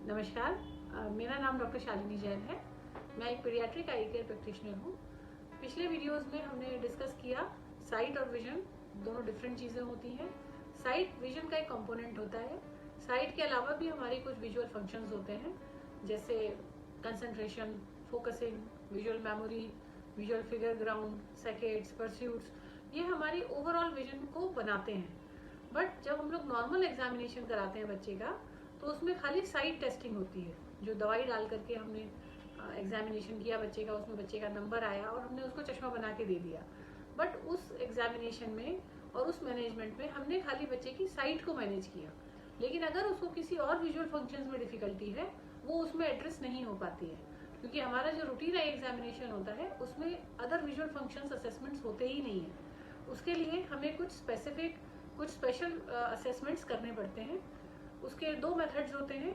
नमस्कार, मेरा नाम डॉक्टर शालिनी जैन है। मैं एक पीडियाट्रिक आई केयर प्रैक्टिशनर हूँ। पिछले वीडियोस में हमने डिस्कस किया साइट और विजन दोनों डिफरेंट चीज़ें होती हैं। साइट विजन का एक कंपोनेंट होता है। साइट के अलावा भी हमारी कुछ विजुअल फंक्शंस होते हैं, जैसे concentration, focusing, visual memory, visual figure ground, saccades, pursuits. ये हमारी ओवरऑल विजन को बनाते हैं। बट जब हम लोग नॉर्मल एग्जामिनेशन कराते हैं बच्चे का, तो उसमें खाली साइट टेस्टिंग होती है। जो दवाई डाल करके हमने एग्जामिनेशन किया बच्चे का, उसमें बच्चे का नंबर आया और हमने उसको चश्मा बना के दे दिया। बट उस एग्जामिनेशन में और उस मैनेजमेंट में हमने खाली बच्चे की साइट को मैनेज किया। लेकिन अगर उसको किसी और विजुअल फंक्शंस में डिफिकल्टी है, वो उसमें एड्रेस नहीं हो पाती है, क्योंकि हमारा जो रूटीन एग्जामिनेशन होता है उसमें अदर विजुअल फंक्शंस असेसमेंट्स होते ही नहीं है। उसके लिए हमें कुछ स्पेसिफिक, कुछ स्पेशल असेसमेंट्स करने पड़ते हैं। उसके दो मेथड्स होते हैं।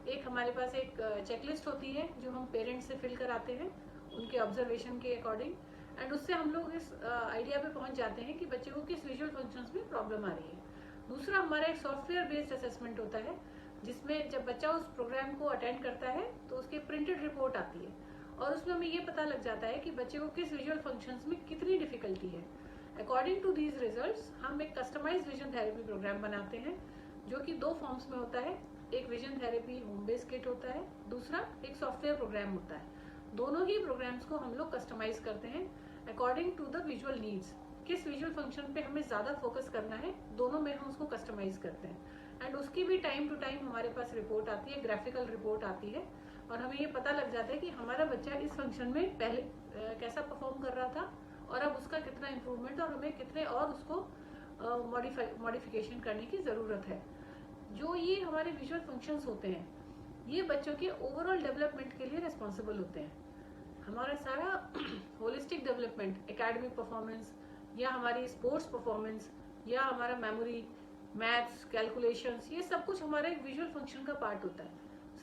एक हमारे पास एक चेकलिस्ट होती है जो हम पेरेंट्स से फिल कराते हैं उनके ऑब्जर्वेशन के अकॉर्डिंग, एंड उससे हम लोग इस आइडिया पे पहुंच जाते हैं कि बच्चे को किस विजुअल फंक्शंस में प्रॉब्लम आ रही है। दूसरा हमारा एक सॉफ्टवेयर बेस्ड असेसमेंट होता है, जिसमें जब बच्चा उस प्रोग्राम को अटेंड करता है तो उसकी प्रिंटेड रिपोर्ट आती है और उसमें हमें ये पता लग जाता है कि बच्चे को किस विजुअल फंक्शंस में कितनी डिफिकल्टी है। अकॉर्डिंग टू दीज रिजल्ट्स हम एक कस्टमाइज्ड विजन थेरेपी प्रोग्राम बनाते हैं, जो कि दो फॉर्म्स में होता है। एक vision therapy home based kit होता है, दूसरा एक सॉफ्टवेयर प्रोग्राम होता है। दोनों ही प्रोग्राम्स को हम लोग कस्टमाइज करते हैं according to the visual needs. किस विजुअल फंक्शन पे हमें ज्यादा फोकस करना है, दोनों में हम उसको कस्टमाइज करते हैं। एंड उसकी भी टाइम टू टाइम हमारे पास रिपोर्ट आती है, ग्राफिकल रिपोर्ट आती है, और हमें ये पता लग जाता है कि हमारा बच्चा इस फंक्शन में पहले कैसा परफॉर्म कर रहा था और अब उसका कितना इम्प्रूवमेंट और हमें कितने और उसको मॉडिफिकेशन करने की जरूरत है। जो ये हमारे विजुअल फंक्शंस होते हैं, ये बच्चों के ओवरऑल डेवलपमेंट के लिए रिस्पॉन्सिबल होते हैं। हमारा सारा होलिस्टिक डेवलपमेंट, एकेडमिक परफॉर्मेंस या हमारी स्पोर्ट्स परफॉर्मेंस या हमारा मेमोरी, मैथ्स, कैलकुलेशंस, ये सब कुछ हमारा एक विजुअल फंक्शन का पार्ट होता है।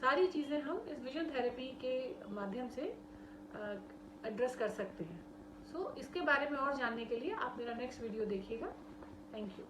सारी चीजें हम इस विजन थेरेपी के माध्यम से एड्रेस कर सकते हैं। सो इसके बारे में और जानने के लिए आप मेरा नेक्स्ट वीडियो देखिएगा। Thank you.